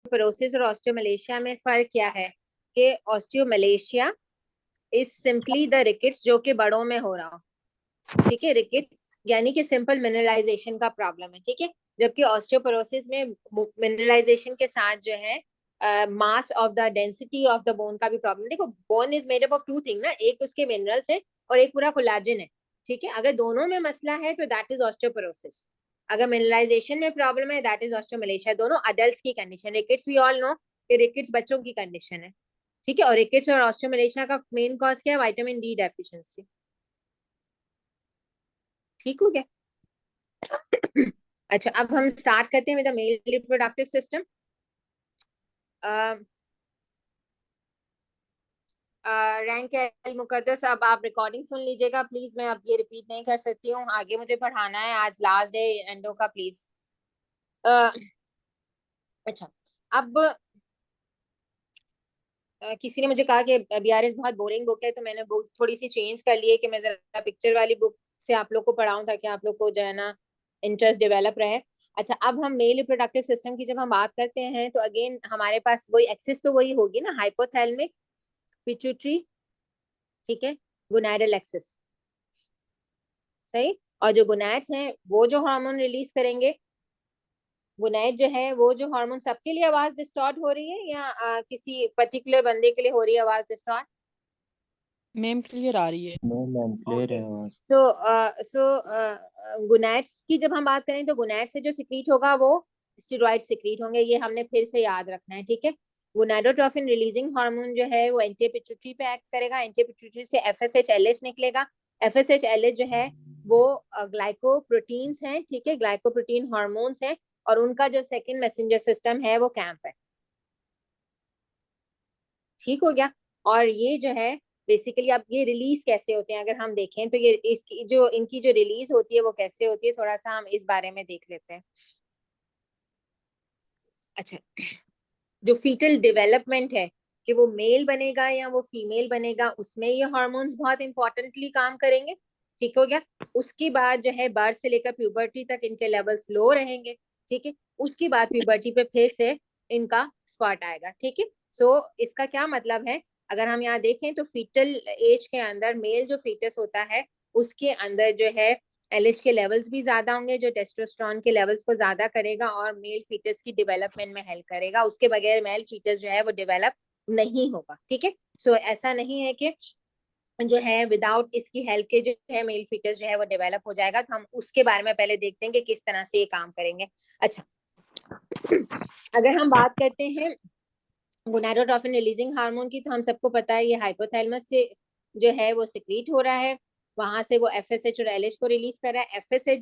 Osteoporosis और osteomalacia में फर्क क्या है कि osteomalacia is simply the rickets जो कि बड़ों में हो रहा हो, ठीक है। रिकेट्स यानी कि सिंपल मिनरलाइजेशन का प्रॉब्लम है, ठीक है। जबकि ऑस्टियोपोरोसिस में मिनरलाइजेशन के साथ जो है mass of the density of the bone का भी प्रॉब्लम। देखो bone is made up of two thing ना, एक उसके मिनरल्स है और एक पूरा कोलाजन है, ठीक है। अगर दोनों में मसला है तो दैट इज ऑस्टियोपोरोसिस। अगर मिनरलाइजेशन में प्रॉब्लम है दैट इज ऑस्टियोमलेशिया। दोनों अडल्ट की condition. Rickets we all know कि रिकेट्स बच्चों की कंडीशन है, ठीक है। और रिकेट्स और ऑस्टियोमलेशिया का मेन कॉज क्या है? Vitamin D deficiency. ठीक हो गया? अच्छा, अब हम स्टार्ट करते हैं with the male reproductive system. रैंक एल मुकद्दस, अब आप रिकॉर्डिंग सुन लीजिएगा प्लीज। मैं अब ये रिपीट नहीं कर सकती हूँ, आगे मुझे पढ़ाना है, आज लास्ट डे एंडो का, प्लीज। अच्छा, अब किसी ने मुझे कहा कि बीआरएस बहुत बोरिंग बुक है, तो मैंने बुक्स थोड़ी सी चेंज कर ली है कि मैं जरा पिक्चर वाली बुक से आप लोग को पढ़ाऊं ताकि आप लोग को जो है ना इंटरेस्ट डेवलप रहे। अच्छा, अब हम मेल रिप्रोडक्टिव सिस्टम की जब हम बात करते हैं तो अगेन हमारे पास वही एक्सिस तो वही होगी ना, हाइपोथैलेमिक, पिट्यूटरी, ठीक है, गोनाडल एक्सिस, सही। और जो गोनाड्स हैं वो जो हार्मोन रिलीज करेंगे, गोनाड जो है वो जो हार्मोन, सबके लिए आवाज डिस्टॉर्ट हो रही है या किसी पर्टिकुलर बंदे के लिए हो रही है आवाज डिस्टॉर्ट? मैम क्लियर आ रही है। No ma'am, clear okay. है आवाज। सो गुनैट्स की जब हम बात करें तो गुनैट से जो सिक्रीट होगा वो स्टेरॉइड सिक्रीट होंगे, ये हमने फिर से याद रखना है, ठीक है। गोनाडोट्रोफिन रिलीजिंग हार्मोन जो है वो एंटी पिट्यूटरी पे एक्ट करेगा, एंटी पिट्यूटरी से एफएसएच एलएच निकलेगा। एफएसएच एलएच जो है वो ग्लाइकोप्रोटीन्स हैं, ठीक है, ग्लाइकोप्रोटीन हार्मोन्स हैं, और उनका जो सेकंड मैसेंजर सिस्टम है वो कैंप है। ठीक हो गया? और ये जो है बेसिकली अब ये रिलीज कैसे होते हैं अगर हम देखें तो ये इसकी जो इनकी जो रिलीज होती है वो कैसे होती है, थोड़ा सा हम इस बारे में देख लेते हैं। अच्छा, जो फीटल डेवलपमेंट है कि वो मेल बनेगा या वो फीमेल बनेगा, उसमें ये हार्मोन्स बहुत इंपॉर्टेंटली काम करेंगे। ठीक हो गया? उसके बाद जो है बर्थ से लेकर प्यूबर्टी तक इनके लेवल्स लो रहेंगे, ठीक है। उसके बाद प्यूबर्टी पे फिर से इनका स्पॉट आएगा, ठीक है। सो इसका क्या मतलब है? अगर हम यहाँ देखें तो फीटल एज के अंदर मेल जो फीटस होता है उसके अंदर जो है एलएच के लेवल्स भी ज्यादा होंगे, जो टेस्टोस्टेरोन के लेवल्स को ज्यादा करेगा और मेल फीटस की डेवलपमेंट में हेल्प करेगा। उसके बगैर मेल फीटस जो है वो डेवलप नहीं होगा, ठीक है। सो ऐसा नहीं है कि जो है विदाउट इसकी हेल्प के जो है मेल फीटस जो है वो डेवलप हो जाएगा। तो हम उसके बारे में पहले देखते हैं कि किस तरह से ये काम करेंगे। अच्छा, अगर हम बात करते हैं गोनाडोट्रोफिन रिलीजिंग हार्मोन की, तो हम सबको पता है ये हाइपोथैलेमस से जो है वो सिक्रीट हो रहा है, वहां से वो एफएसएच और एलएच को रिलीज कर रहा है। एफएसएच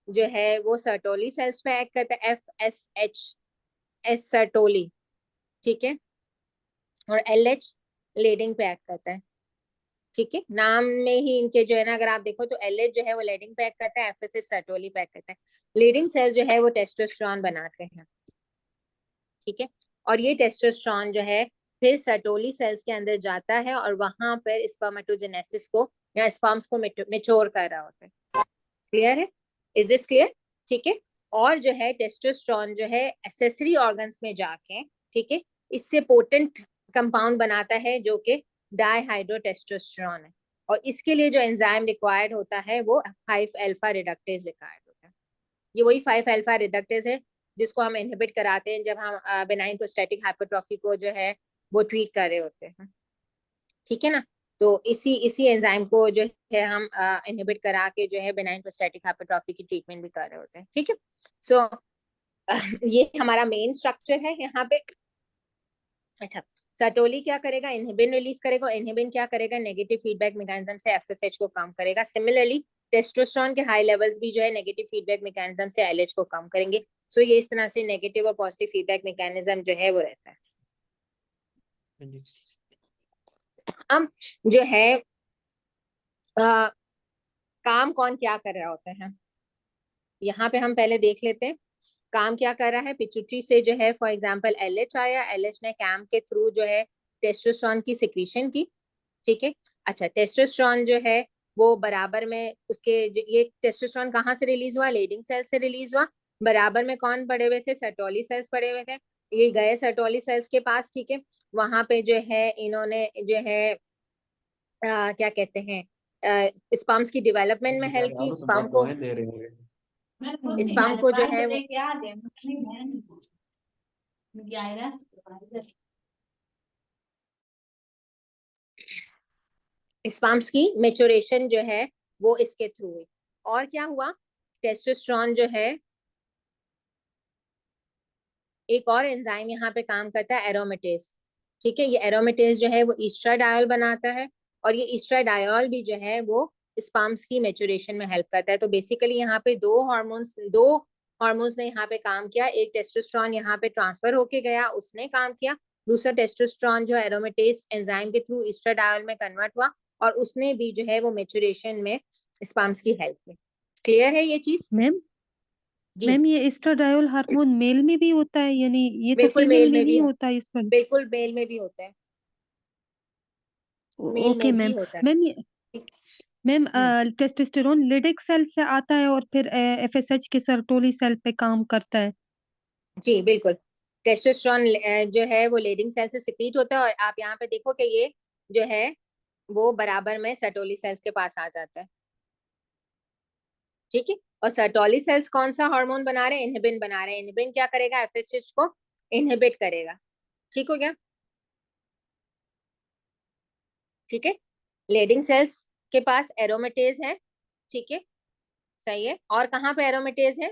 जो है वो सर्टोली सेल्स पे एक्ट करता है, एफएसएच एस सर्टोली, ठीक है। और एलएच लेडिंग पे एक्ट करता है, ठीक है। नाम में ही इनके जो है ना अगर आप देखो तो एलएच जो है वो लेडिंग पे एक्ट करता है, एफएसएच सर्टोली पे एक्ट करता है। लीडिंग सेल्स जो है वो टेस्टोस्टेरोन बनाते हैं, ठीक है। और ये टेस्टोस्टेरोन जो है फिर सर्टोली सेल्स के अंदर जाता है और वहां पर स्पर्मेटोजेनेसिस को या स्पर्म्स को मेच्योर कर रहा होता है। क्लियर है? Is this clear? ठीक है। और जो है टेस्टोस्टेरोन जो है एसेसरी ऑर्गन्स में जाके, ठीक है, इससे पोटेंट कंपाउंड बनाता है जो कि डाईहाइड्रोटेस्टोस्टेरोन है। और इसके लिए जो एंजाइम रिक्वायर्ड होता है वो 5 अल्फा रिडक्टेज रिक्वायर्ड होता है। ये वही 5 अल्फा रिडक्टेज है जिसको हम इनहिबिट कराते हैं जब हम बेनाइन प्रोस्टेटिक हाइपरट्रॉफी को जो है वो ट्रीट कर रहे होते हैं, ठीक है ना। तो इसी इसी एंजाइम को जो है हम इनहिबिट करा के जो है बेनाइन प्रोस्टेटिक हाइपरट्रॉफी की ट्रीटमेंट भी कर रहे होते हैं, ठीक है। सो ये हमारा मेन स्ट्रक्चर है यहाँ पे। अच्छा, सर्टोली क्या करेगा? इनहिबिन रिलीज करेगा। इनहिबिन क्या करेगा? नेगेटिव फीडबैक मैकेनिज्म से एफएसएच को कम करेगा। सिमिलरली टेस्टोस्टेरोन के हाई लेवल्स भी जो है नेगेटिव फीडबैक मैकेनिज्म से एलएच को कम करेंगे। सो ये इस तरह से नेगेटिव और पॉजिटिव फीडबैक मैकेनिज्म जो है वो रहता है। अब जो है आ, काम कौन क्या कर रहा होता है यहाँ पे हम पहले देख लेते हैं। काम क्या कर रहा है? पिट्यूटरी से जो है फॉर एग्जांपल एलएच आया, एलएच ने कैम के थ्रू जो है टेस्टोस्टेरोन की सिक्रीशन की, ठीक है। अच्छा, टेस्टोस्टेरोन जो है वो बराबर में उसके ये टेस्टोस्टेरोन कहाँ से रिलीज हुआ? लीडिंग सेल से रिलीज हुआ। बराबर में कौन पड़े हुए थे? सर्टोली सेल्स पड़े हुए थे। ये गए सर्टोली सेल्स के पास, ठीक है। वहां पे जो है इन्होंने जो है क्या कहते हैं स्पर्म्स की डेवलपमेंट में हेल्प की, स्पर्म को, दे रहे होंगे। स्पर्म को जो है वो स्पर्म्स की मेचुरेशन जो है वो इसके थ्रू हुई। और क्या हुआ, टेस्टोस्टेरोन जो है, एक और एंजाइम यहाँ पे काम करता है एरोमेटेज, ठीक है। ये एरोमेटेज जो है वो एस्ट्राडायोल बनाता है, और ये एस्ट्राडायोल भी जो है वो स्पर्म्स की मेचुरेशन में हेल्प करता है। तो बेसिकली यहाँ पे दो हार्मोन्स ने यहाँ पे काम किया। एक टेस्टोस्टेरोन यहाँ पे ट्रांसफर होके गया, उसने काम किया। दूसरा टेस्टोस्टेरोन जो एरोमेटेज एंजाइम के थ्रू एस्ट्राडायोल में कन्वर्ट हुआ, और उसने भी जो है वो मेचुरेशन में स्पर्म्स की हेल्प की। क्लियर है ये चीज? मैम जी मैम ये एस्ट्राडायोल हार्मोन मेल में भी होता है, यानी ये तो बिल्कुल, फीमेल मेल में में भी नहीं हो, होता इस पर? बिल्कुल मेल में भी होता है, मेल ओके में भी मैम। होता है। मैम ये मैम हम्म, टेस्टोस्टेरोन लिडिक सेल से आता है और फिर एफएसएच के सर्टोली सेल पे काम करता है। जी बिल्कुल। टेस्टोस्टेरोन जो है वो लेडिंग सेल से सिक्रीट होता है, और आप यहाँ पे देखो कि ये जो है वो बराबर में सर्टोली सेल्स के पास आ जाता है, ठीक है। और सर्टोली सेल्स कौन सा हार्मोन बना रहे हैं? इनहिबिन बना रहे हैं। इनहिबिन क्या करेगा? एफएसएच को इनहिबिट करेगा, ठीक हो गया, ठीक है। लेडिंग सेल्स के पास एरोमेटेज है, ठीक है, सही है। और कहाँ पे एरोमेटेज है?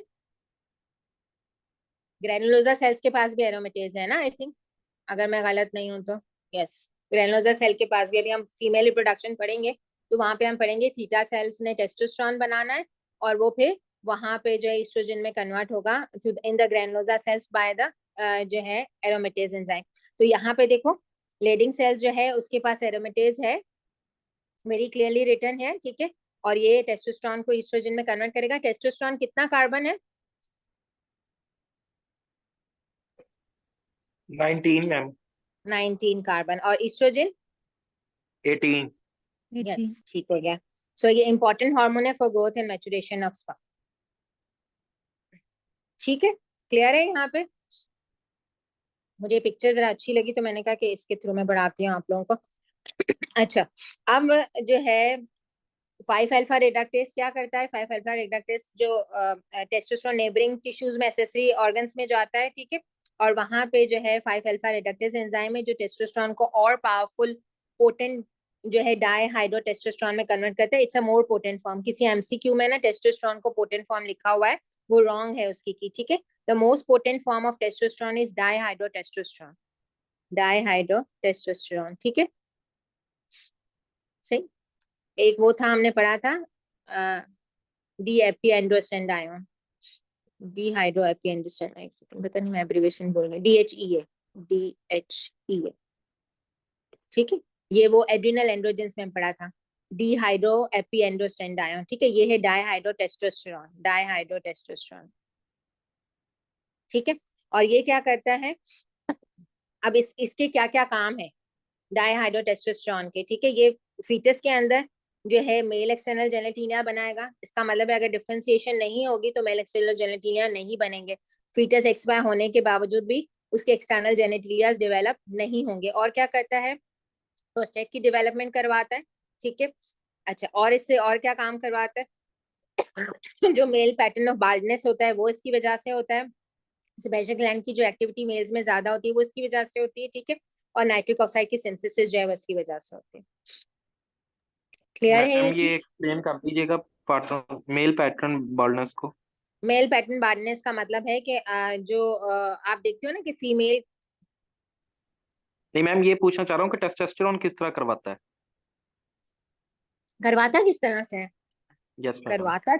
ग्रेनुलोजा सेल्स के पास भी एरोमेटेज है ना, आई थिंक, अगर मैं गलत नहीं हूं तो। यस, ग्रेनुलोजा सेल के पास भी। अभी हम फीमेल रिप्रोडक्शन पढ़ेंगे तो वहां पे हम पढ़ेंगे थीटा सेल्स ने टेस्टोस्टेरोन बनाना है, और वो फिर वहां पे जो है एस्ट्रोजन में कन्वर्ट होगा in the granulosa cells by the जो है एरोमेटेज एंजाइम। तो यहाँ पे देखो, लेडिंग सेल्स जो है उसके पास एरोमेटेज है, वेरी क्लियरली रिटर्न है, ठीक है। और ये टेस्टोस्टेरोन को एस्ट्रोजन में कन्वर्ट करेगा। टेस्टोस्टेरोन कितना कार्बन है? 19 मैम। 19 कार्बन। और एस्ट्रोजन? 18। यस, 18। ठीक हो गया। सो ये इंपॉर्टेंट हार्मोन है for growth and maturation of sperm, ठीक है। क्लियर है यहाँ पे? मुझे पिक्चर जरा अच्छी लगी तो मैंने कहा कि इसके थ्रू मैं बढ़ाती हूँ आप लोगों को। अच्छा, अब जो है 5 अल्फा रेडक्टेज क्या करता है? 5 अल्फा रेडक्टेज जो टेस्टोस्टेरोन नेबरिंग टिश्यूज में, एक्सेसरी ऑर्गन्स में जाता है, ठीक है। और वहां पे जो है 5 अल्फा रेडक्टेज एंजाइम है जो टेस्टोस्टेरोन को और पावरफुल पोटेंट जो है डाई हाइड्रो टेस्टोस्टेरोन में कन्वर्ट करता है। It's a more potent form. किसी एमसीक्यू में ना टेस्टोस्टेरोन को पोटेंट फॉर्म लिखा हुआ है, वो रॉन्ग है उसकी की, ठीक है। The most potent form of testosterone is dihydrotestosterone, dihydrotestosterone, ठीक है, सही। एक वो था हमने पढ़ा था D epi androstenedione, dihydroepiandrostenedione, एक सेकंड, पता नहीं मैं एब्रिविएशन बोल गई, डीएचईए, डीएचईए, ठीक है। ये वो एड्रिनल एंड्रोजेंस में पढ़ा था, डी हाइड्रो एपी एंड्रोस्टेंडाइन, ठीक है। ये है dihydrotestosterone, dihydrotestosterone, ठीक है। और ये क्या करता है? अब इसके क्या क्या काम है डाईहाइड्रोटेस्टोस्टेरोन के, ठीक है। ये फीटस के अंदर जो है मेल एक्सटर्नल जेनेटिनिया बनाएगा। इसका मतलब है अगर डिफरेंशिएशन नहीं होगी तो मेल एक्सटर्नल जेनेटिनिया नहीं बनेंगे। फीटस एक्सवाय होने के बावजूद भी उसके एक्सटर्नल जेनेटिलियाज डेवलप नहीं होंगे। और क्या करता है? प्रोस्टेट की डेवलपमेंट करवाता है, ठीक है। अच्छा, और इससे और क्या काम करवाता है? जो मेल पैटर्न ऑफ बाल्डनेस होता है वो इसकी वजह से होता है। सेबेशियल ग्लैंड की जो एक्टिविटी मेल्स में ज्यादा होती है वो इसकी वजह से होती है, ठीक है। और नाइट्रिक ऑक्साइड की सिंथेसिस जो है वो इसकी वजह से होती है। क्लियर है ये मैम ये चीज? एक्सप्लेन कर दीजिएगा पैटर्न, मेल पैटर्न बॉल्डनेस को। मेल पैटर्न बार्डनेस का मतलब है कि जो आप देखते हो ना कि फीमेल, नहीं मैम, ये पूछना चाह रहा हूँ कि टेस्टोस्टेरोन किस तरह करवाता है। करवाता किस तरह से है? Yes ma'am. करवाता,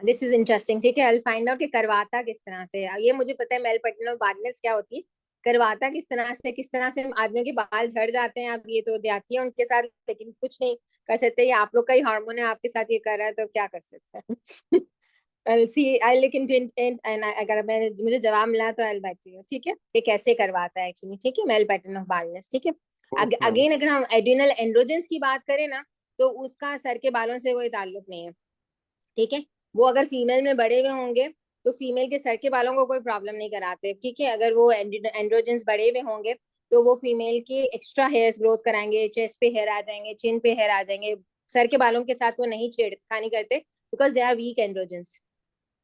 दिस इज इंटरेस्टिंग, ठीक है। आई फाइंड आउट कि करवाता किस तरह से है। ये मुझे पता है मेल पैटर्न ऑफ बार्डनेस क्या होती है। करवाता किस तरह से आदमियों के बाल झड़ जाते हैं, अब ये तो जाती है उनके साथ, लेकिन कुछ नहीं कर सकते। ये आप लोग का ही हार्मोन है, आपके साथ ये कर रहा है तो क्या कर सकते हैं। I'll see, I'll look into it and अगर मैं मुझे जवाब मिला तो I'll back to you, ठीक है। ये कैसे करवाता है एक्चुअली, ठीक है, मेल पैटर्न ऑफ बाल्डनेस, ठीक है। Okay ma'am. अगेन अगर हम एड्रिनल एंड्रोजेंस की बात करें ना, तो उसका सर के बालों से कोई ताल्लुक नहीं है, ठीक है। वो अगर फीमेल में बढ़े हुए होंगे तो फीमेल के सर के बालों को कोई प्रॉब्लम नहीं कराते, ठीक है। अगर वो एंड्रोजेंस बढ़े हुए होंगे तो वो फीमेल के एक्स्ट्रा हेयर्स ग्रोथ कराएंगे, चेस्ट पे हेयर आ जाएंगे, चिन पे हेयर आ जाएंगे, सर के बालों के साथ वो नहीं छेड़खानी करते, because they are weak androgens,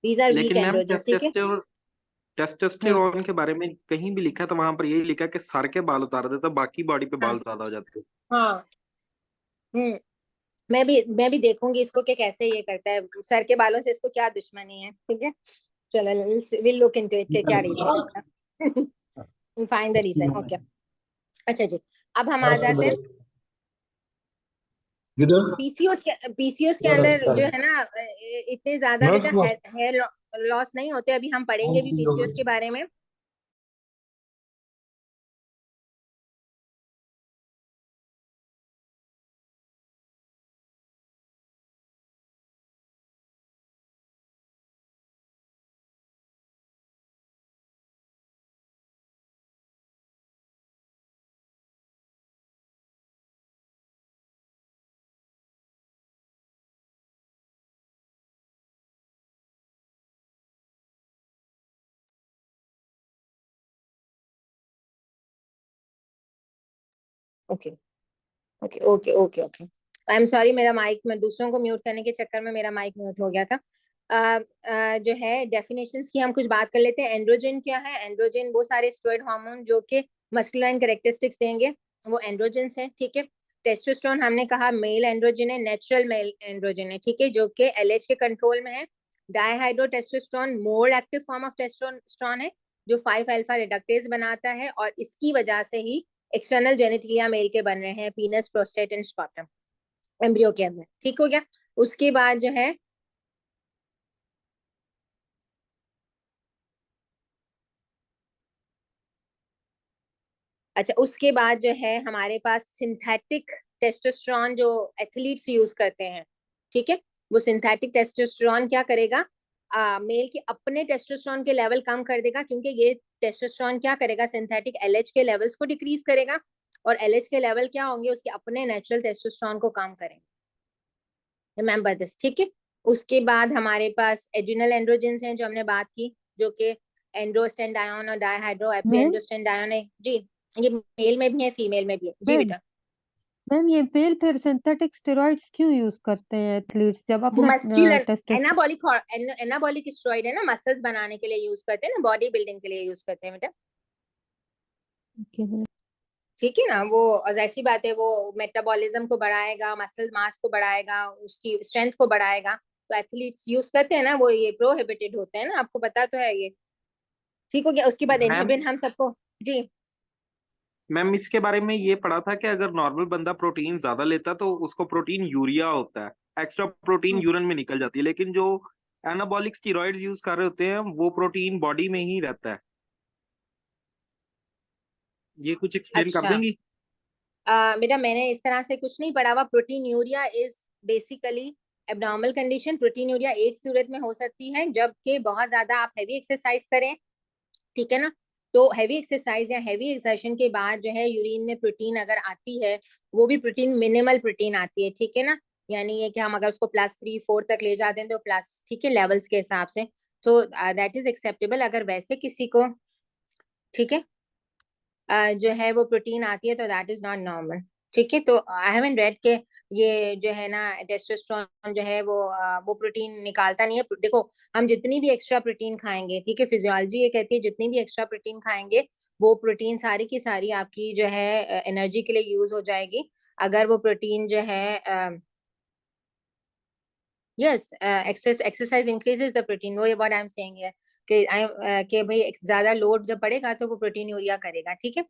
these are weak लेकिन मैम एंड्रोजेंस, ठीक है। हम्म। टेस्टोस्टेरोन के बारे में कहीं भी लिखा, तो वहां पर यही लिखा कि सर के बाल उतार देता, बाकी बॉडी पे हाँ बाल ज्यादा हो जाते हैं। हाँ। हम्म। मैं भी देखूंगी इसको कि कैसे ये करता है, सर के बालों से इसको क्या दुश्मनी है, ठीक है। चलो, विल लुक इनटू इट, क्या रीजन है इसका। Find the reason, okay. अच्छा जी, अब हम आ जाते हैं पीसीओएस के अंदर जो है ना, इतने ज्यादा बेटा हेयर लॉस नहीं होते, अभी हम पढ़ेंगे भी पीसीओएस के बारे में। Okay okay okay okay okay, I am sorry, मेरा माइक, मैं दूसरों को म्यूट करने के चक्कर में मेरा माइक म्यूट हो गया था। जो है डेफिनेशंस की हम कुछ बात कर लेते हैं। एंड्रोजन क्या है? एंड्रोजन वो सारे स्टेरॉइड हार्मोन जो कि मस्कुलाइन कैरेक्टरिस्टिक्स देंगे, वो एंड्रोजन्स हैं, ठीक है। टेस्टोस्टेरोन हमने कहा मेल एंड्रोजन है, नेचुरल मेल एंड्रोजन है, ठीक है, जो कि एलएच के कंट्रोल में है। Dihydro testosterone more active form of testosterone है, जो 5 अल्फा रिडक्टेज बनाता है, और इसकी वजह से ही एक्सटर्नल जेनिटलिया मेल के बन रहे हैं, पीनस, प्रोस्टेट एंड स्क्रॉटम एम्ब्रियो के अंदर, ठीक हो गया। उसके बाद जो है अच्छा, उसके बाद जो है हमारे पास सिंथेटिक टेस्टोस्टेरोन जो एथलीट्स यूज करते हैं, ठीक है। वो सिंथेटिक टेस्टोस्टेरोन क्या करेगा, मेल के अपने टेस्टोस्टेरोन के लेवल कम कर देगा, क्योंकि ये टेस्टोस्टेरोन क्या करेगा, सिंथेटिक एलएच के लेवल्स को डिक्रीज करेगा, और एलएच के लेवल क्या होंगे, उसके अपने नेचुरल टेस्टोस्टेरोन को कम करेंगे, रिमेम्बर दिस, ठीक है। उसके बाद हमारे पास एड्रिनल एंड्रोजेंस हैं जो हमने बात की, जो कि एंड्रोस्टेंडायोन और डायहाइड्रो एपी मैम एंड्रोस्टेंडायोन है जी। ये मेल में भी है, फीमेल में भी है जी मैम बेटा। मैम ये मेल फिर सिंथेटिक स्टेरॉइड्स क्यों यूज करते हैं एथलीट्स जब वो अपना मस्कुलर टेस्टोस्टेरोन? एनाबॉलिक स्टेरॉइड है ना, मसल्स बनाने के लिए यूज करते हैं ना, बॉडी बिल्डिंग के लिए यूज करते हैं बेटा, ठीक है ना। वो ऐसी बात है, वो मेटाबॉलिज्म को बढ़ाएगा, मसल मास को बढ़ाएगा, उसकी स्ट्रेंथ को बढ़ाएगा, तो एथलीट्स यूज करते हैं ना, वो ये प्रोहिबिटेड होते हैं ना, आपको पता तो है ये, ठीक हो गया। उसके बाद मैम इनहिबिन हम सबको जी। मैम इसके बारे में ये पढ़ा था कि अगर नॉर्मल बंदा प्रोटीन ज्यादा लेता तो उसको प्रोटीन यूरिया होता है, एक्स्ट्रा प्रोटीन यूरिन में निकल जाती है, लेकिन जो एनाबॉलिक स्टीरॉइड्स यूज कर रहे होते हैं वो प्रोटीन बॉडी में ही रहता है। ये कुछ एक्सप्लेन कर अच्छा, देंगी? बेटा मैंने इस तरह से कुछ नहीं पढ़ा हुआ। Protein urea is basically abnormal condition. Protein urea एक सूरत में हो सकती है जबकि बहुत ज्यादा आप हैवी एक्सरसाइज करें, ठीक है ना। तो हैवी एक्सरसाइज या हैवी एक्सर्शन के बाद जो है यूरिन में प्रोटीन अगर आती है, वो भी प्रोटीन मिनिमल प्रोटीन आती है, ठीक है ना। यानी ये कि हम अगर उसको +3 4 तक ले जाते हैं तो प्लस, ठीक है, लेवल्स के हिसाब से, तो दैट इज एक्सेप्टेबल। अगर वैसे किसी को, ठीक है, जो है वो प्रोटीन आती है तो दैट इज नॉट नॉर्मल, ठीक है। तो आई हैवंट रेड के ये जो है ना टेस्टोस्टेरोन जो है वो प्रोटीन निकालता नहीं है। देखो, हम जितनी भी एक्स्ट्रा प्रोटीन खाएंगे, ठीक है, फिजियोलॉजी ये कहती है जितनी भी एक्स्ट्रा प्रोटीन खाएंगे वो प्रोटीन सारी की सारी आपकी जो है एनर्जी के लिए यूज हो जाएगी। अगर वो प्रोटीन जो है yes, exercise increases the protein, वो ये व्हाट आई एम सेइंग है कि भाई ज्यादा लोड जब पड़ेगा तो वो प्रोटीन यूरिया करेगा, ठीक है।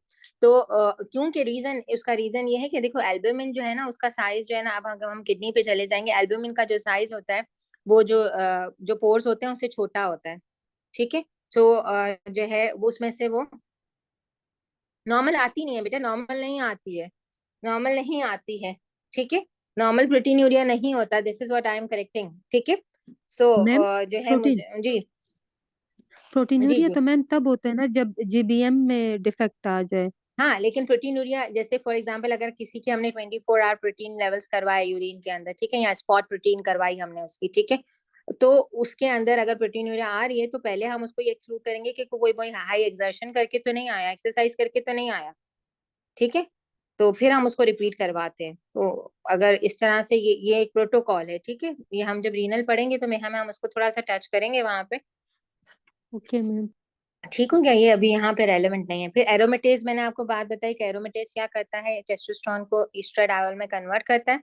तो क्योंकि रीजन, उसका रीजन ये है कि देखो एल्ब्यूमिन जो है ना, उसका साइज जो है ना, अब अगर हम किडनी पे चले जाएंगे, एल्ब्यूमिन का जो साइज होता है वो जो पोर्स होते हैं उससे छोटा होता है, ठीक है। तो जो है वो उसमें से वो नॉर्मल आती नहीं है बेटा, नॉर्मल नहीं आती है, नॉर्मल नहीं आती है, ठीक है। नॉर्मल प्रोटीन यूरिया नहीं होता, this is what I am correcting, ठीक है। सो मैम जो है प्रोटीन मुझे जी जी प्रोटीनूरिया जी तो मैम तब होता है ना जब जीबीएम में डिफेक्ट आ जाए। हाँ, लेकिन प्रोटीन यूरिया जैसे फॉर एग्जांपल अगर किसी की हमने 24 आवर प्रोटीन लेवल्स करवाए यूरिन के अंदर, ठीक है, या स्पॉट प्रोटीन करवाई हमने उसकी, ठीक है, तो उसके अंदर अगर प्रोटीनूरिया आ रही है तो पहले हम उसको ये एक्सक्लूड करेंगे कि कोई कोई हाई एक्सर्शन करके तो नहीं आया, एक्सरसाइज करके तो नहीं आया, ठीक है। तो फिर हम उसको रिपीट करवाते हैं। तो अगर इस तरह से ये एक प्रोटोकॉल है, ठीक है। ये हम जब रीनल पढ़ेंगे तो मैं हम उसको थोड़ा सा टच करेंगे वहां पे। Okay ma'am. ठीक हो गया, ये अभी यहाँ पे रेलेवेंट नहीं है। फिर एरोमेटेज, मैंने आपको बात बताई कि एरोमेटेज क्या करता है, टेस्टोस्टेरोन को एस्ट्राडायोल में कन्वर्ट करता है,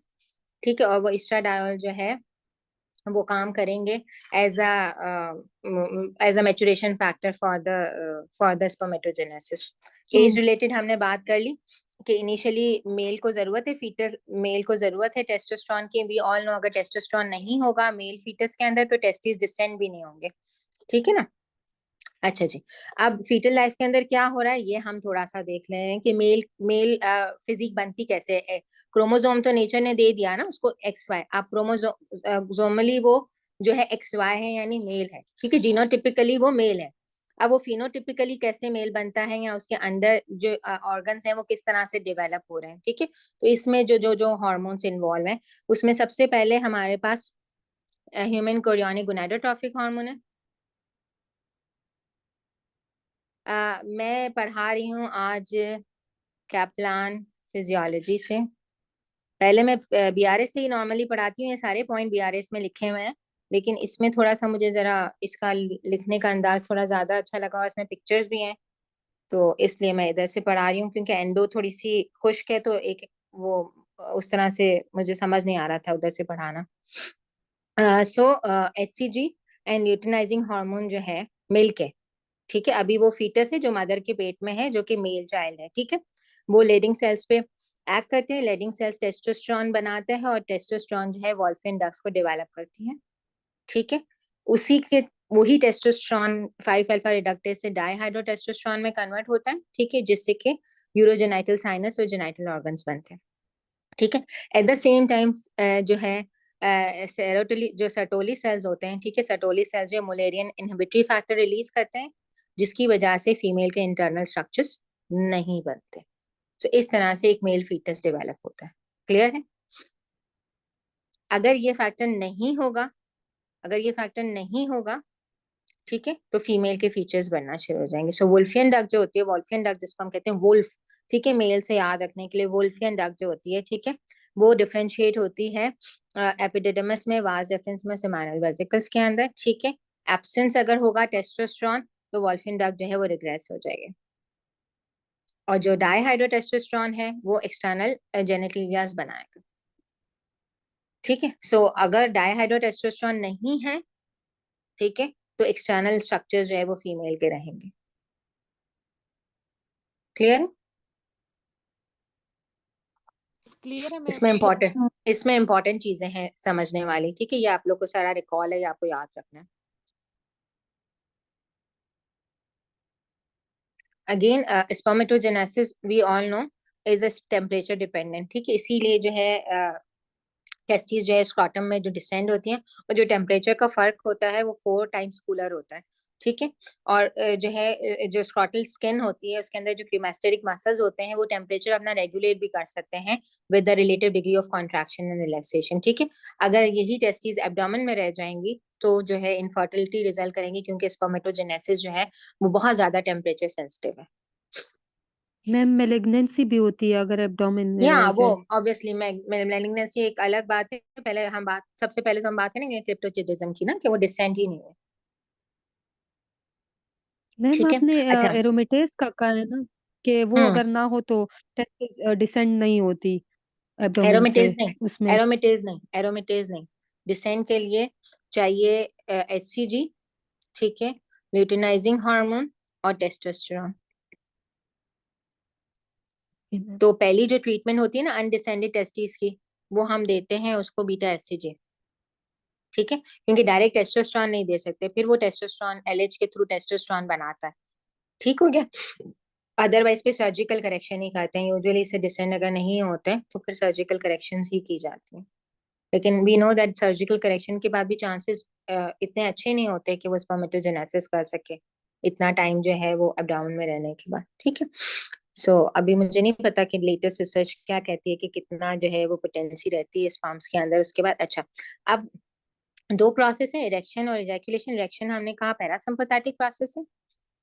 ठीक है। और वो एस्ट्राडायोल जो है वो काम करेंगे as a maturation factor for the spermatogenesis. Age related हमने बात कर ली कि इनिशियली मेल को जरूरत है, फीटस मेल को जरूरत है टेस्टोस्टेरोन की। वी ऑल नो अगर टेस्टोस्टेरोन नहीं होगा मेल फीटस के अंदर तो टेस्टिस डिसेंड भी नहीं होंगे, ठीक है ना। अच्छा जी, अब फीटल लाइफ के अंदर क्या हो रहा है ये हम थोड़ा सा देख रहे हैं कि मेल मेल फिजिक बनती कैसे है। क्रोमोसोम तो नेचर ने दे दिया ना उसको एक्स वाई, आप क्रोमोसोमली वो जो है एक्स वाई है यानी मेल है, ठीक है। जीनोटिपिकली वो मेल है। अब वो फिनोटिपिकली कैसे मेल बनता है या उसके अंदर जो ऑर्गन्स हैं वो किस तरह से डेवलप हो रहे हैं, ठीक है। तो इसमें जो जो जो हार्मोन्स इन्वॉल्व हैं उसमें सबसे पहले हमारे पास ह्यूमन कोरियोनिक गोनाडोट्रोफिक हार्मोन है। मैं पढ़ा रही हूँ आज कैप्लान फिजियोलॉजी से। पहले मैं बीआरएस से ही नॉर्मली पढ़ाती हूँ, ये सारे पॉइंट बीआरएस में लिखे हुए हैं, लेकिन इसमें थोड़ा सा मुझे जरा इसका लिखने का अंदाज थोड़ा ज्यादा अच्छा लगा और इसमें पिक्चर्स भी हैं, तो इसलिए मैं इधर से पढ़ा रही हूँ। क्योंकि एंडो थोड़ी सी खुश्क है तो एक वो उस तरह से मुझे समझ नहीं आ रहा था उधर से पढ़ाना। सो एचसीजी एंड ल्यूटिनाइजिंग हार्मोन जो है मिल्क है, ठीक है। अभी वो फीटस है जो मदर के पेट में है, जो कि मेल चाइल्ड है, ठीक है। वो लेडिंग सेल्स पे एक्ट करते हैं, लेडिंग सेल्स टेस्टोस्टेरोन बनाते हैं और टेस्टोस्टेरोन जो है वॉल्फियन डक्ट्स को डेवलप करती है, ठीक है। उसी के वही टेस्टोस्टेरोन 5 अल्फा रिडक्टेज से डाईहाइड्रोटेस्टोस्टेरोन में कन्वर्ट होता है, ठीक है, जिससे कि यूरोजेनाइटल साइनस और जेनाइटल ऑर्गन्स बनते हैं, ठीक है। एट द सेम टाइम जो है सेरोटोली जो सर्टोली सेल्स होते हैं, ठीक है, सर्टोली सेल्स जो मुलेरियन इनहिबिटरी फैक्टर रिलीज करते हैं, जिसकी वजह से फीमेल के इंटरनल स्ट्रक्चर्स नहीं बनते। तो इस तरह से एक मेल फीटस डेवलप होता है। क्लियर है। अगर ये फैक्टर नहीं होगा, अगर ये फैक्टर नहीं होगा, ठीक है, तो फीमेल के फीचर्स बनना शुरू हो जाएंगे। सो वोल्फियन डक जो होती है, वोल्फियन डक जिसको हम कहते हैं वुल्फ, ठीक है, मेल से याद रखने के लिए वोल्फियन डक जो होती है, ठीक है, वो डिफरेंशिएट होती है एपिडिडमस में, वास डिफरेंस में, सेमाइनल वेसिकल्स के अंदर, ठीक है। एब्सेंस अगर होगा टेस्टोस्टेरोन तो वोल्फियन डक जो है वो रिग्रेस हो जाएगा। और जो डाईहाइड्रोटेस्टोस्टेरोन है वो एक्सटर्नल जेनिटलियास बनाएगा, ठीक है। सो अगर डाईहाइड्रोटेस्टोस्टेरोन नहीं है, ठीक है, तो एक्सटर्नल स्ट्रक्चर जो है वो फीमेल के रहेंगे। क्लियर। क्लियर है मैम। इसमें इम्पोर्टेंट इसमें इम्पोर्टेंट चीजें हैं समझने वाली, ठीक है। ये आप लोग को सारा रिकॉल है, ये आपको याद रखना है। Again spermatogenesis we all know is a temperature dependent, ठीक है। इसीलिए जो है टेस्टिस जो है स्क्रॉटम में जो डिसेंड होती हैं और जो टेम्परेचर का फर्क होता है वो 4 टाइम्स कूलर होता है, ठीक है। और जो है जो स्क्रॉटल स्किन होती है उसके अंदर जो क्रीमास्टेरिक मसल्स होते हैं वो टेम्परेचर अपना रेगुलेट भी कर सकते हैं with the relative degree of contraction and relaxation, ठीक है। अगर यही टेस्टिस एब्डोमेन में रह जाएंगी तो जो है इनफर्टिलिटी रिजल्ट करेंगी, क्योंकि स्पर्मेटोजेनेसिस जो है वो बहुत ज्यादा टेम्परेचर सेंसिटिव है। मैम मेलिग्नेंसी भी होती है अगर एब्डोमेन में या रह वो जाए? ऑब्वियसली मेलिग्नेंसी एक अलग बात है। पहले हम बात सबसे पहले तो हम बात करेंगे क्रिप्टोचिटिज्म की ना, कि वो डिसेंट ही नहीं है, मैम ठीक है। आपने अच्छा। एरोमेटेस का कहा है ना कि वो हम्म। अगर ना हो तो टेस्टिस डिसेंड नहीं होती एब्डोमेन से एरोमेटेज नहीं, उसमें? एरोमेटेज नहीं, एरोमेटेज नहीं। डिसेंट के लिए चाहिए एचसीजी, ठीक है, ल्यूटिनाइजिंग हार्मोन और टेस्टोस्टेरोन। तो पहली जो ट्रीटमेंट होती है ना अनडिसेंडेड टेस्टिस की, वो हम देते हैं उसको बीटा एचसीजी, ठीक है, क्योंकि डायरेक्ट टेस्टोस्टेरोन नहीं दे सकते, फिर वो टेस्टोस्टेरोन एलएच के थ्रू टेस्टोस्टेरोन बनाता है, ठीक हो गया। अदरवाइज पे सर्जिकल करेक्शन ही करते हैं यूजुअली, इसे डिसेंड अगर नहीं होते तो फिर सर्जिकल करेक्शन ही की जाती है। लेकिन we know that surgical correction के बाद भी चांसेस इतने अच्छे नहीं होते कि वो स्पर्मेटोजेनेसिस कर सके इतना टाइम जो है वो एब्डाउन में रहने के बाद, ठीक है। सो अभी मुझे नहीं पता कि लेटेस्ट रिसर्च क्या कहती है कि कितना जो है वो पोटेंसी रहती है स्पर्म्स के अंदर उसके बाद। अच्छा, अब दो प्रोसेस है, इरेक्शन और इजैकुलेशन। इरेक्शन हमने कहा पैरासिम्पथेटिक प्रोसेस है,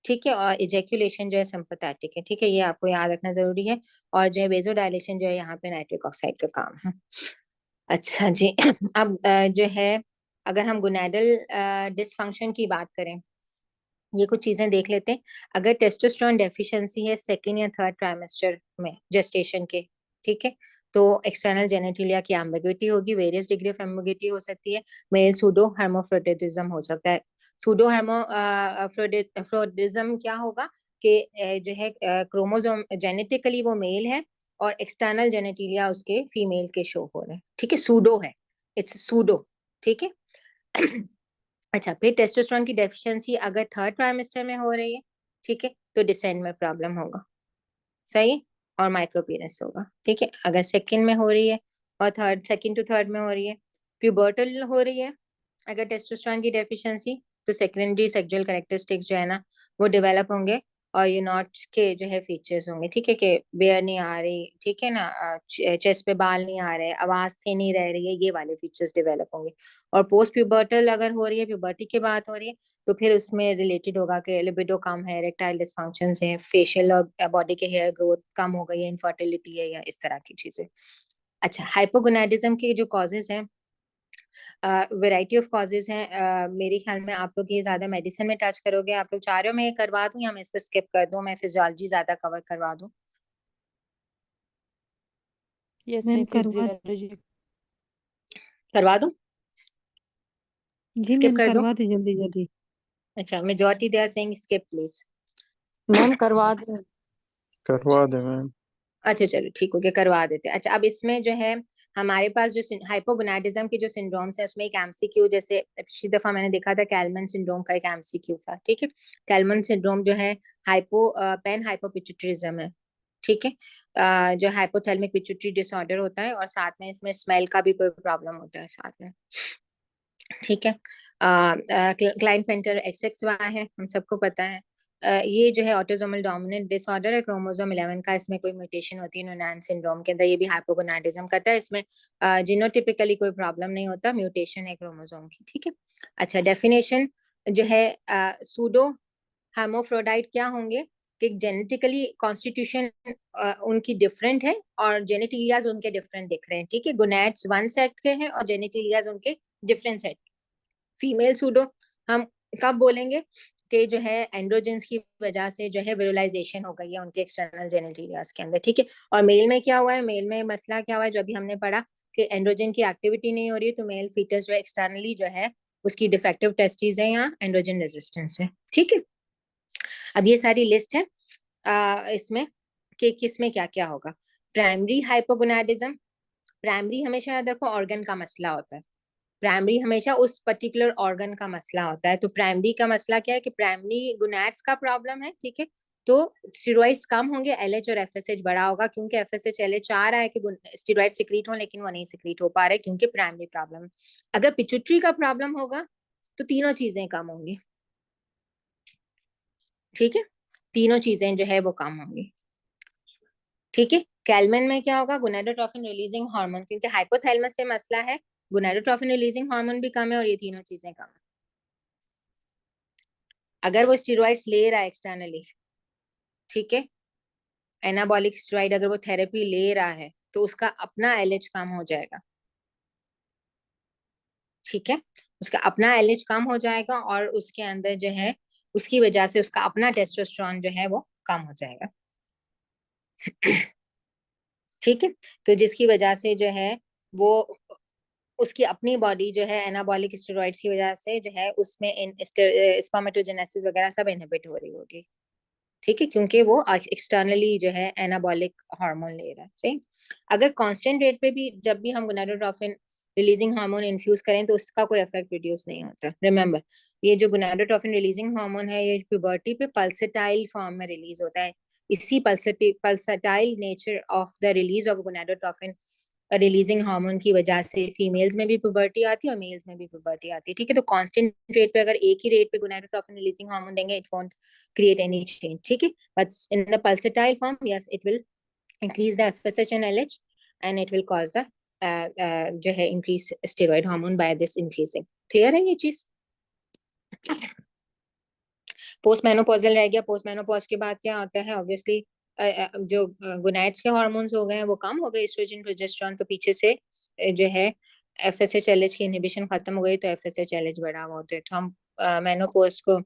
ठीक है, और इजैकुलेशन जो है सिंपैथेटिक है, ठीक है, ये आपको याद रखना जरूरी है। और जो है वेजोडाइलेशन जो है यहाँ पे नाइट्रिक ऑक्साइड का काम है। अच्छा जी। अब जो है अगर हम गोनैडल डिसफंक्शन की बात करें, ये कुछ चीजें देख लेते हैं। अगर टेस्टोस्टेरोन डेफिशिएंसी है सेकेंड या थर्ड ट्राइमेस्टर में जेस्टेशन के, ठीक है, तो एक्सटर्नल जेनेटिलिया की एम्बिग्युइटी होगी, वेरियस डिग्री ऑफ एम्बिग्युइटी हो सकती है, मेल सूडो hermaphroditism हो सकता है। सूडो hermaphroditism क्या होगा कि जो है क्रोमोसोम जेनेटिकली वो मेल है और एक्सटर्नल जेनेटिलिया उसके फीमेल के शो हो रहे हैं, ठीक है, सूडो है, इट्स सूडो, ठीक है। अच्छा, फिर टेस्टोस्टेरोन की डेफिशिएंसी अगर थर्ड ट्राइमेस्टर में हो रही है, ठीक है, तो डिसेंड में प्रॉब्लम होगा, सही है, और माइक्रोपीनस होगा, ठीक है। अगर सेकंड में हो रही है और थर्ड, सेकंड टू थर्ड में हो रही है, प्यूबर्टल हो रही है अगर टेस्टोस्टेरोन की डेफिशिएंसी, तो सेकेंडरी सेक्सुअल कैरेक्टरिस्टिक्स जो है ना वो डेवलप होंगे और यूनॉट्स के जो है फीचर्स होंगे, ठीक है, कि बेयर नहीं आ रही, ठीक है ना, चेस्ट पे बाल नहीं आ रहे, आवाज थे नहीं रह रही है, ये वाले फीचर्स डेवलप होंगे। और पोस्ट प्यूबर्टल अगर हो रही है, प्यूबर्टी के बाद हो रही है, तो फिर उसमें रिलेटेड होगा कि लिबिडो कम है, इरेक्टाइल डिसफंक्शंस हैं, फेशियल और बॉडी के हेयर ग्रोथ कम हो गई है, इनफर्टिलिटी है, या इस तरह की चीजें। अच्छा, हाइपोगोनाडिज्म के जो कॉजेज हैं, वैरायटी ऑफ कॉजेज हैं, मेरे ख्याल में आप लोग ये ज्यादा मेडिसिन में टच करोगे, आप लोग चाह रहे हो मैं ये करवा दूं या मैं इसको स्किप कर दूं, मैं फिजियोलॉजी ज्यादा कवर करवा दूं? यस मैम नहीं, करवा फिजियोलॉजी। करवा दूं, जी स्किप मैम कर दूं? करवा दे जल्दी जल्दी। अच्छा, majority they are saying skip please. Ma'am करवा दें। करवा दे मैम। अच्छा चलो ठीक हो गया, करवा देते हैं। अच्छा, अब इसमें जो है हमारे पास जो हाइपोगोनाडिज्म के जो सिंड्रोम्स है उसमें एक एमसीक्यू, जैसे पिछली दफा मैंने देखा था कैलमन सिंड्रोम का एक एमसीक्यू था, ठीक है। कैलमन सिंड्रोम जो है हाइपो पेन हाइपोपिट्यूटरिज्म है, ठीक है, जो हाइपोथैलेमिक पिट्यूटरी डिसऑर्डर होता है और साथ में इसमें स्मेल का भी कोई प्रॉब्लम होता है साथ में, ठीक है। क्लाइनफेंटर XXY है, हम सबको पता है। ये जो है ऑटोसोमल डोमिनेंट डिसऑर्डर है, क्रोमोसोम 11 का इसमें कोई म्यूटेशन होती है नोनान सिंड्रोम के अंदर, ये भी हाइपोगोनाडिज्म करता है, इसमें जीनोटिपिकली कोई प्रॉब्लम नहीं होता, म्यूटेशन है क्रोमोसोम की, ठीक है। अच्छा, डेफिनेशन जो है सूडो hermaphrodite क्या होंगे कि जेनेटिकली कॉन्स्टिट्यूशन उनकी डिफरेंट है और जेनेटिलियाज उनके डिफरेंट दिख रहे हैं, ठीक है, गोनैड्स वन सेट के हैं और जेनेटिलियाज उनके डिफरेंट सेट। फीमेल सूडो हम कब बोलेंगे कि जो है एंड्रोजेंस की वजह से जो है विरुलाइजेशन हो गई है उनके एक्सटर्नल जेनेटिलियाज के अंदर, ठीक है। और मेल में क्या हुआ है, मेल में मसला क्या हुआ है जो अभी हमने पढ़ा कि एंड्रोजन की एक्टिविटी नहीं हो रही है, तो मेल फीटस जो एक्सटर्नली जो है उसकी डिफेक्टिव टेस्टिस है या एंड्रोजन रेजिस्टेंस है, ठीक है। अब ये सारी लिस्ट है इसमें कि किसमें क्या क्या होगा। प्राइमरी हाइपोगोनाडिज्म, प्राइमरी हमेशा याद रखो ऑर्गन का मसला होता है, प्राइमरी हमेशा उस पर्टिकुलर ऑर्गन का मसला होता है। तो प्राइमरी का मसला क्या है कि प्राइमरी गुनैड्स का प्रॉब्लम है, ठीक है, तो स्टेरॉइड्स कम होंगे, एलएच और एफएसएच बड़ा होगा, क्योंकि एफएसएच एलएच चाह रहा है कि स्टेरॉइड सिक्रीट हो लेकिन वो नहीं सिक्रीट हो पा रहे क्योंकि प्राइमरी प्रॉब्लम। अगर पिट्यूटरी का प्रॉब्लम होगा तो तीनों चीजें कम होंगी, ठीक है, तीनों चीजें जो है वो कम होंगी, ठीक है। कैलमन में क्या होगा, गोनाडोट्रोफिन रिलीजिंग हार्मोन, क्योंकि हाइपोथैलेमस से मसला है, गोनाडोट्रोफिन रिलीजिंग हार्मोन भी कम है और ये तीनों चीजें कम है। अगर वो स्टेरॉइड्स ले रहा है एक्सटर्नली, ठीक है, एनाबॉलिक स्टेरॉइड अगर वो थेरेपी ले रहा है तो उसका अपना एलएच कम हो जाएगा, ठीक है, उसका अपना एलएच कम हो जाएगा और उसके अंदर जो है उसकी वजह से उसका अपना टेस्टोस्टेरोन जो है वो कम हो जाएगा, ठीक है। तो जिसकी वजह से जो है वो उसकी अपनी बॉडी जो है एनाबॉलिक स्टेरॉइड्स की वजह से जो है उसमें इन स्पर्मेटोजेनेसिस वगैरह सब इनहिबिट हो रही होगी, ठीक है, क्योंकि वो एक्सटर्नली जो है एनाबॉलिक हार्मोन ले रहा है, सही। अगर कांस्टेंट रेट पे भी जब भी हम गोनाडोट्रोफिन रिलीजिंग हार्मोन इन्फ्यूज करें तो उसका कोई इफेक्ट प्रोड्यूस नहीं होता। रिमेंबर, ये जो गोनाडोट्रोफिन रिलीजिंग हार्मोन है ये प्यूबर्टी पे पल्सेटाइल फॉर्म में रिलीज होता है, इसी pulsatile nature of the release of gonadotrophin releasing hormone की वजह से फीमेल्स में भी पुबर्टी आती है और मेल्स में भी पुबर्टी आती है, ठीक है। तो कांस्टेंट रेट पे अगर एक ही रेट पे गोनाडोट्रोफिन रिलीजिंग हार्मोन देंगे it won't create any change, ठीक है। But in the pulsatile form, yes, it will increase the FSH and LH and it will cause the जो है increase steroid hormone by this increasing, clear है ये चीज? Post menopausal रह गया। Post menopause के बाद क्या होता है? ऑब्वियसली जो गोनाड्स के हार्मोन्स हो गए वो कम हो गए, एस्ट्रोजन प्रोजेस्टेरॉन, तो पीछे से जो है एफएसएच एलएच की इनहिबिशन खत्म हो गई, तो एफएसएच एलएच बढ़ा हुआ होता है। तो हम मेनोपॉज को,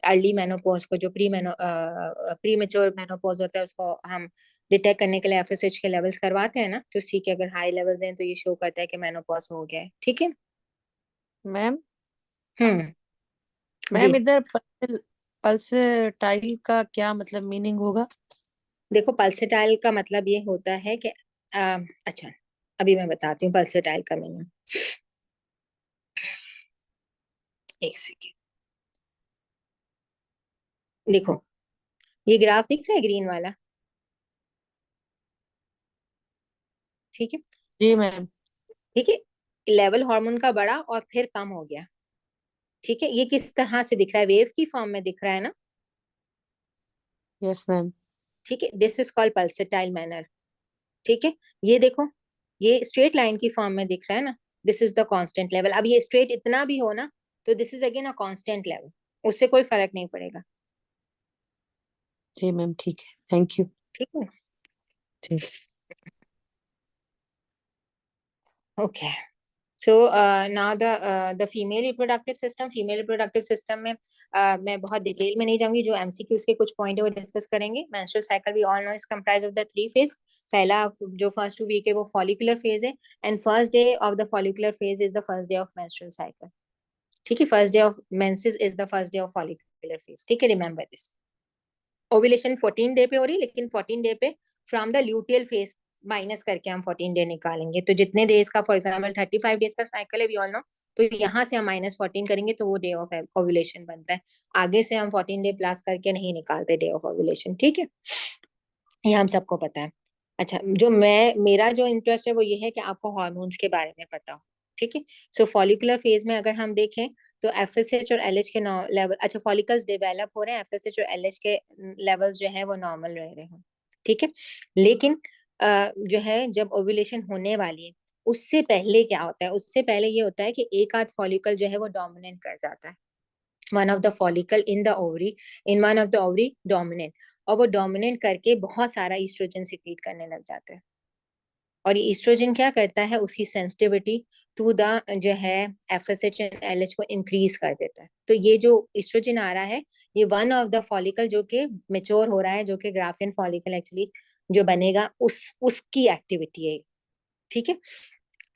अर्ली मेनोपॉज को, जो प्री मेच्योर मेनोपॉज होता है, उसको हम डिटेक्ट करने के लिए एफएसएच के लेवल्स करवाते हैं ना, तो सी के अगर हाई लेवल्स हैं तो ये शो करता है कि मेनोपॉज हो गया है। ठीक है। मैम जी मैम इधर पल्सटाइल का क्या मतलब मीनिंग होगा? देखो, पल्सेटाइल का मतलब ये होता है कि अच्छा, अभी मैं बताती हूँ पल्सेटाइल का मीनिंग। एक सेकेंड, देखो ये ग्राफ दिख रहा है ग्रीन वाला, ठीक है? जी मैम। ठीक है, लेवल हार्मोन का बढ़ा और फिर कम हो गया। ठीक है, ये किस तरह से दिख रहा है? वेव की फॉर्म में दिख रहा है ना? Yes ma'am. ठीक है, this is called pulsatile manner. ठीक है, ये देखो, ये स्ट्रेट लाइन की फॉर्म में दिख रहा है ना, this is the constant level. अब ये स्ट्रेट इतना भी हो ना, तो this is again a constant level, उससे कोई फर्क नहीं पड़ेगा। जी मैम ठीक है, थैंक यू। ठीक है, ठीक। Okay. So now the female reproductive system में मैं बहुत डिटेल में नहीं जाऊंगी, जो एमसीक्यूज के कुछ पॉइंट है वो डिस्कस करेंगे। Menstrual cycle we all know is comprise of the 3 phase. पहला जो फर्स्ट 2 वीक है वो फॉलिकुलर फेज है, and first day of the follicular phase is the first day of menstrual cycle. ठीक है, first day of menses is the first day of follicular phase. ठीक है, remember this. Ovulation 14 day पे हो रही है, लेकिन 14 डे पे from the luteal phase minus करके हम 14 डे निकालेंगे। तो जितने डेज का, फॉर एग्जाम्पल 35 डेज का साइकिल है वी ऑल नो, तो यहाँ से हम -14 करेंगे तो वो डे ऑफ ओव्यूलेशन बनता है। आगे से हम 14 डे प्लस करके नहीं निकालते डे ऑफ ओव्यूलेशन। ठीक है, ये हम सबको पता है। अच्छा, जो मेरा जो इंटरेस्ट है वो ये है कि आपको हार्मोन्स के बारे में पता हो। ठीक है, सो फॉलिकुलर फेज में अगर हम देखें तो एफएसएच और एलएच के लेवल, अच्छा फॉलिकल्स डेवलप हो रहे हैं, एफएसएच और एलएच के लेवल्स जो है वो नॉर्मल रह रहे हैं। ठीक है, लेकिन जो है जब ओव्यूलेशन होने वाली है उससे पहले क्या होता है? उससे पहले ये होता है कि एक आध फॉलिकल जो है वो डोमिनेट कर जाता है, one of the follicle in the ovary, in one of the ovary dominate, और वो डोमिनेट करके बहुत सारा ईस्ट्रोजन सिक्रीट करने लग जाता है। और ये ईस्ट्रोजन क्या करता है? उसकी सेंसिटिविटी टू द जो है एफएसएच एंड एलएच को इंक्रीज कर देता है। तो ये जो ईस्ट्रोजन आ रहा है, ये वन ऑफ द फॉलिकल जो कि मेच्योर हो रहा है, जो कि ग्राफियन फॉलिकल एक्चुअली जो बनेगा, उसकी एक्टिविटी है। ठीक है,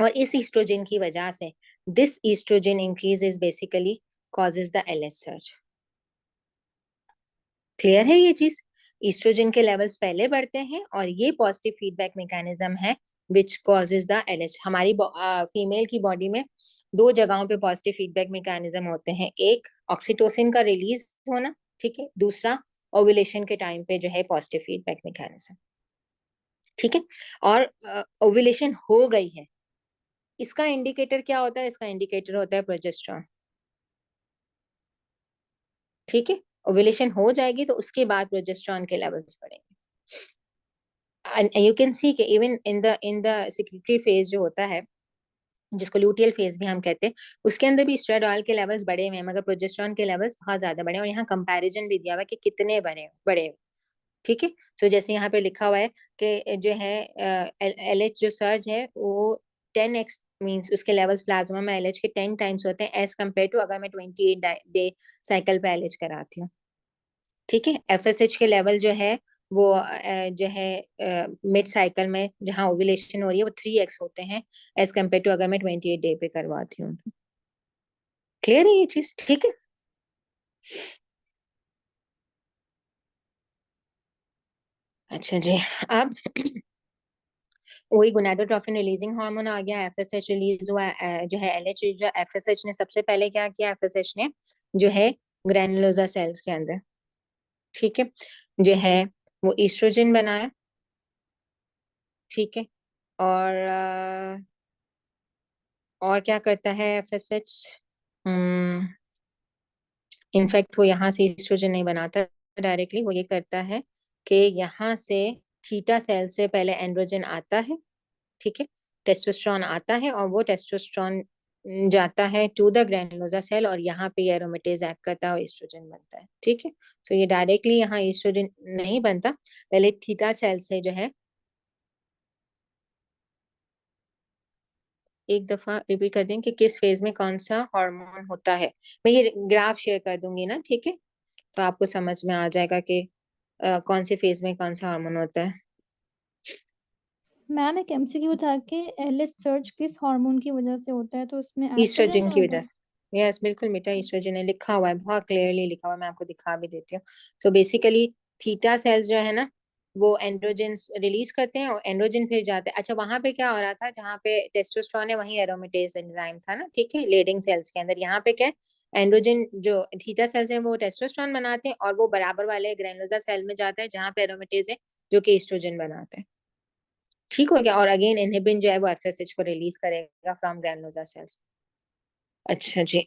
और इस ईस्ट्रोजन की वजह से this estrogen increase is basically causes the LH surge. Clear है ये चीज? ईस्ट्रोजन के लेवल्स पहले बढ़ते हैं और ये पॉजिटिव फीडबैक मैकेनिज्म है विच कॉजेज द एलएच। हमारी फीमेल की बॉडी में 2 जगहों पे पॉजिटिव फीडबैक मैकेनिज्म होते हैं, एक ऑक्सीटोसिन का रिलीज होना, ठीक है, दूसरा ओव्यूलेशन के टाइम पे जो है पॉजिटिव फीडबैक मैकेनिज्म। ठीक है, और ओव्यूलेशन हो गई है, इसका इंडिकेटर क्या होता है? इसका इंडिकेटर होता है प्रोजेस्टेरॉन। ठीक है, ओव्यूलेशन हो जाएगी तो उसके बाद प्रोजेस्टेरॉन के लेवल्स बढ़ेंगे। and you can see कि even in the secretory phase जो होता है, जिसको ल्यूटियल फेज भी हम कहते हैं, उसके अंदर भी स्टेरॉल के लेवल्स बढ़े हुए हैं, मगर प्रोजेस्टेरॉन के लेवल्स बहुत ज्यादा बढ़े हैं। और यहाँ कंपैरिजन भी दिया हुआ है कि कितने बढ़े हुए। ठीक है, सो जैसे यहाँ पे लिखा हुआ है कि जो है एलएच जो सर्ज है वो 10x मींस उसके लेवल्स प्लाज्मा में एलएच के 10 टाइम्स होते हैं एज कम्पेयर टू अगर मैं 28 डे साइकिल पे एलएच कराती हूँ। ठीक है, एफएसएच के लेवल जो है वो जो है मिड साइकिल में जहाँ ओव्यूलेशन हो रही है वो 3x होते हैं एज कम्पेयर टू अगर मैं 28 डे पे करवाती हूँ। क्लियर है ये चीज? ठीक है, अच्छा जी। अब वही गोनाडोट्रोफिन रिलीजिंग हार्मोन आ गया, एफएसएच रिलीज हुआ, जो है एलएच, जो एफएसएच ने सबसे पहले क्या किया? एफएसएच ने जो है ग्रैनुलोसा सेल्स के अंदर, ठीक है, जो है वो ईस्ट्रोजन बनाया। ठीक है, और और क्या करता है एफएसएच? इनफैक्ट वो यहाँ से ईस्ट्रोजन नहीं बनाता डायरेक्टली, वो ये करता है कि यहाँ से थीटा सेल से पहले एंड्रोजन आता है, ठीक है, टेस्टोस्टेरोन आता है, और वो टेस्टोस्टेरोन जाता है टू द ग्रैनुलोसा सेल और यहाँ पे एरोमेटेज एक्ट करता है और एस्ट्रोजन बनता है। ठीक है, तो ये डायरेक्टली यहाँ एस्ट्रोजन नहीं बनता, पहले थीटा सेल से जो है, एक दफा रिपीट कर दें कि किस फेज में कौन सा हार्मोन होता है। मैं ये ग्राफ शेयर कर दूंगी ना, ठीक है, तो आपको समझ में आ जाएगा कि कौन से फेज में कौन सा हार्मोन होता है। मैम एक एमसीक्यू था कि एलिस सर्च किस हार्मोन की वजह से होता है, तो उसमें एस्ट्रोजन ईस्ट्रोजन की होगा। वजह से, यस बिल्कुल बेटा, ईस्ट्रोजन है, लिखा हुआ है, बहुत क्लियरली लिखा हुआ है, मैं आपको दिखा भी देती हूँ। सो बेसिकली थीटा सेल्स जो है ना, वो एंड्रोजन रिलीज करते हैं और एंड्रोजन फिर जाते हैं। अच्छा, वहां पे क्या हो रहा था, जहाँ पे टेस्टोस्टेरोन है वहीं एरोमेटेज एंजाइम था ना, ठीक है, लेडिंग सेल्स के अंदर। यहाँ पे क्या है, एंड्रोजन जो थीटा सेल्स है वो टेस्टोस्टेरोन बनाते हैं और वो बराबर वाले ग्रैनुलोसा सेल में जाता है जहाँ पे एरोमेटेज है जो कि ईस्ट्रोजन बनाते हैं। ठीक हो गया, और अगेन इनहिबिन जो है वो एफएसएच को रिलीज करेगा फ्रॉम ग्रैनुलोसा सेल्स। अच्छा जी,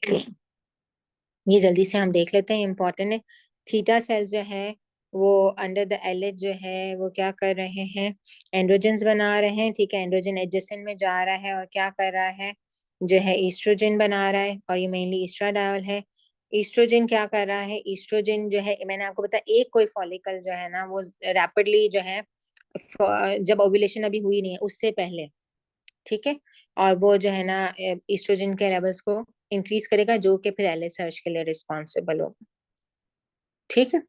ये जल्दी से हम देख लेते हैं, इम्पोर्टेंट है। थीटा सेल्स जो है वो अंडर द एलिट जो है वो क्या कर रहे हैं, एंड्रोजन्स बना रहे हैं। ठीक है, एंड्रोजन एडजेसेंट में जा रहा है और क्या कर रहा है, जो है ईस्ट्रोजन बना रहा है, और ये मेनली ईस्ट्राडायोल है। ईस्ट्रोजन क्या कर रहा है, ईस्ट्रोजन जो है, मैंने आपको बताया एक कोई फॉलिकल जो है ना वो रैपिडली जो है, जब ओव्यूलेशन अभी हुई नहीं है उससे पहले, ठीक है, और वो जो है ना ईस्ट्रोजन के लेवल्स को इंक्रीज करेगा जो कि फिर एलएच सर्च के लिए रिस्पॉन्सिबल होगा। ठीक है,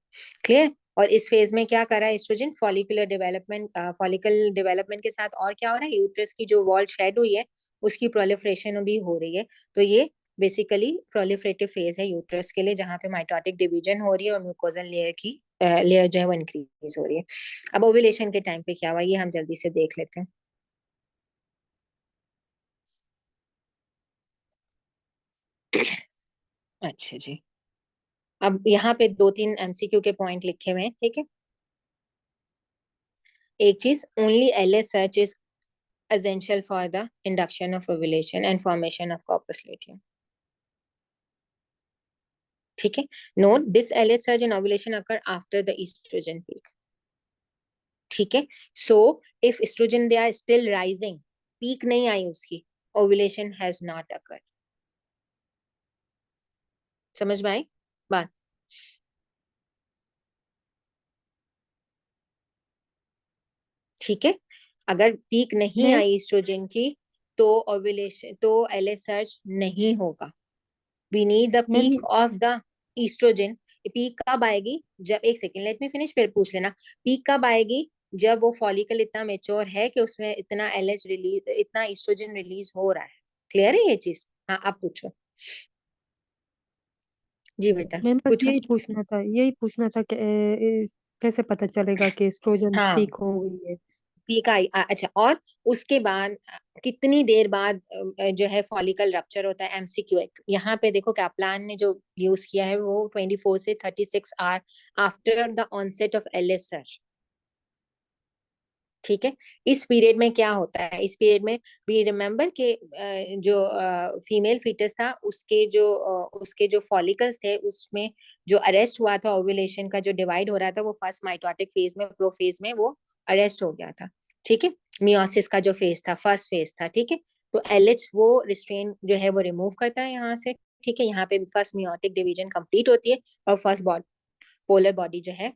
क्लियर। और इस फेज में क्या कर रहा है estrogen, follicular development, follicle development के साथ और क्या हो रहा है, यूट्रस की जो वॉल शेड हुई है उसकी प्रोलिफरेशन भी हो रही है। तो ये बेसिकली प्रोलिफरेटिव फेज है यूट्रस के लिए, जहाँ पे माइटोटिक डिवीजन हो रही है और म्यूकोजल लेयर की लेयर जो है वो इंक्रीज हो रही है। अब ओव्यूलेशन के टाइम पे क्या हुआ ये हम जल्दी से देख लेते हैं। अच्छा जी, अब यहाँ पे 2-3 एमसीक्यू के पॉइंट लिखे हुए हैं, ठीक है। एक चीज, only LH surge is essential for the induction of ovulation and formation of corpus luteum. ठीक है, note this LH surge and ovulation occur after the estrogen peak. ठीक है, so if estrogen they are still rising, peak नहीं आई उसकी, ovulation has not occurred. समझ में आई बात? ठीक है, अगर पीक नहीं मैम आई एस्ट्रोजन की तो ओव्यूलेशन, तो एलएच सर्च नहीं होगा। We need the ma'am peak of the estrogen. Peak कब आएगी, जब, एक सेकेंड लेट मी फिनिश फिर पूछ लेना, पीक कब आएगी, जब वो फॉलिकल इतना मेच्योर है कि उसमें इतना एलएच रिलीज, इतना ईस्ट्रोजन रिलीज हो रहा है। क्लियर है ये चीज? हाँ, आप पूछो जी बेटा, मैम बस पूछो। यही पूछना था कि कैसे पता चलेगा कि एस्ट्रोजन हाँ, पीक हो गई है। पीक आई, अच्छा, और उसके बाद कितनी देर बाद जो है फॉलिकल रप्चर होता है, एमसीक्यू है। यहाँ पे देखो कैप्लान ने जो यूज किया है वो 24 से 36 hour after the onset of LH surge. ठीक है, इस पीरियड में क्या होता है, इस पीरियड में वी रिमेम्बर के जो फीमेल फीटस था उसके जो फॉलिकल्स थे उसमें जो अरेस्ट हुआ था, ओव्यूलेशन का जो डिवाइड हो रहा था वो फर्स्ट माइटोटिक फेज में, प्रोफेज में वो अरेस्ट हो गया था। ठीक है, मियोसिस का जो फेज था, फर्स्ट फेज था। ठीक है, तो एलएच वो रिस्ट्रेन जो है वो रिमूव करता है यहाँ से। ठीक है, यहाँ पे फर्स्ट मियोटिक डिवीजन कंप्लीट होती है और फर्स्ट पोलर बॉडी जो है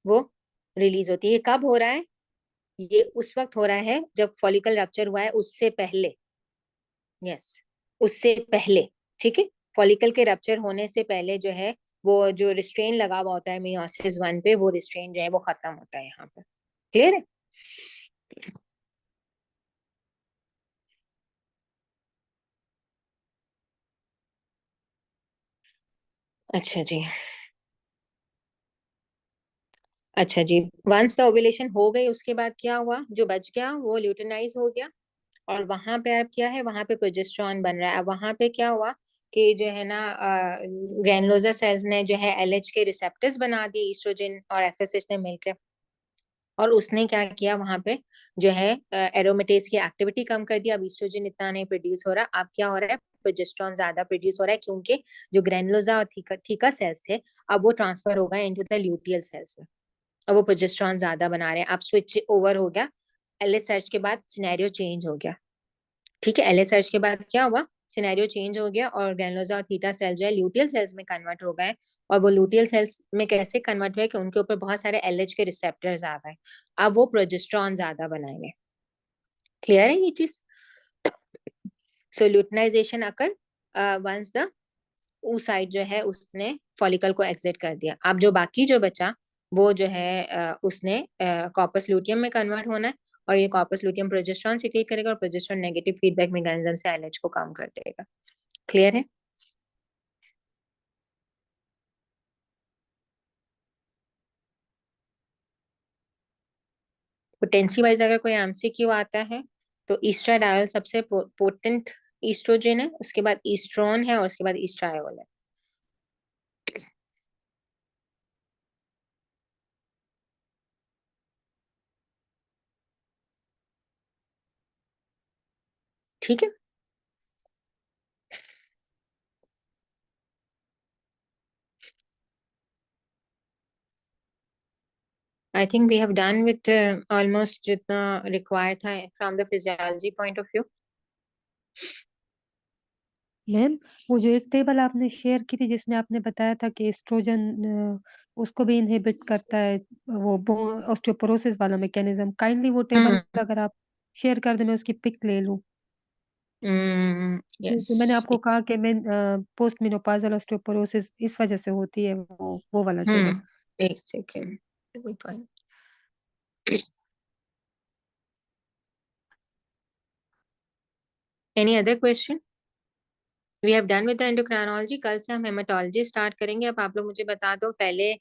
वो रिलीज होती है। कब हो रहा है ये, उस वक्त हो रहा है जब फॉलिकल रप्चर हुआ है, उससे पहले। यस, उससे पहले। ठीक है, फॉलिकल के रप्चर होने से पहले जो है वो जो रिस्ट्रेन लगा हुआ होता है मियोसिस 1 पे, वो रिस्ट्रेन जो है वो खत्म होता है यहाँ पर। क्लियर है? अच्छा जी, अच्छा जी, वंस द ओव्यूलेशन हो गई उसके बाद क्या हुआ, जो बच गया वो ल्यूटिनाइज हो गया और वहां पे अब क्या है, वहां पे प्रोजेस्टेरॉन बन रहा है। अब वहां पे क्या हुआ कि जो है ना ग्रैनुलोसा सेल्स ने जो है एलएच के रिसेप्टर्स बना दिए, ईस्ट्रोजन और एफएसएच ने मिलकर, और उसने क्या किया वहां पे जो है एरोमेटेज की एक्टिविटी कम कर दिया। अब ईस्ट्रोजन इतना नहीं प्रोड्यूस हो रहा, अब क्या हो रहा है, प्रोजेस्टेरॉन ज्यादा प्रोड्यूस हो रहा है, क्योंकि जो ग्रैनुलोसा और थीका सेल्स थे अब वो ट्रांसफर हो गए इनटू द ल्यूटियल सेल्स में, और वो प्रोजेस्टेरॉन ज्यादा बना रहे हैं। अब स्विच ओवर हो गया, एलएच सर्च के बाद सिनेरियो चेंज हो गया। ठीक है, एलएच सर्च के बाद क्या हुआ, सिनेरियो चेंज हो गया और ग्रैनुलोसा और थीटा सेल जो है ल्यूटियल सेल्स में कन्वर्ट हो गए। और वो ल्यूटियल सेल्स में कैसे कन्वर्ट हुए कि उनके ऊपर बहुत सारे एलएच के रिसेप्टर्स आ गए, अब वो प्रोजेस्टेरॉन ज्यादा बनाएंगे। क्लियर है ये चीज? So luteinization occur once the oocyte जो है उसने फॉलिकल को एग्जिट कर दिया। अब जो बाकी जो बचा वो जो है उसने कॉर्पस लूटियम में कन्वर्ट होना है, और ये कॉर्पस लूटियम प्रोजेस्टेरॉन सिक्रीट करेगा और प्रोजेस्टेरॉन नेगेटिव फीडबैक मैकेनिज्म से एलएच को काम कर देगा। क्लियर है? पोटेंसी वाइज अगर कोई एमसीक्यू आता है तो ईस्ट्राडायोल सबसे पोटेंट ईस्ट्रोजन है, उसके बाद ईस्ट्रोन है और उसके बाद ईस्ट्रायोल है। ठीक है, I think we have done with almost जितना रिक्वायर्ड था from the physiology point of view. Ma'am वो जो एक टेबल आपने शेयर की थी जिसमें आपने बताया था कि एस्ट्रोजन उसको भी इनहिबिट करता है, वो ऑस्टियोपोरोसिस वाला मैकेनिज्म, काइंडली वो टेबल अगर आप शेयर कर दें मैं उसकी पिक ले लूं। जो मैंने यस, आपको कहा कि मैं पोस्ट मेनोपाजल ऑस्टियोपोरोसिस इस वजह से होती है, वो वाला टेबल। एक second, fine. Any other question? We have done with the endocrinology. कल से हम हेमाटोलॉजी स्टार्ट करेंगे। अब आप लोग मुझे बता दो पहले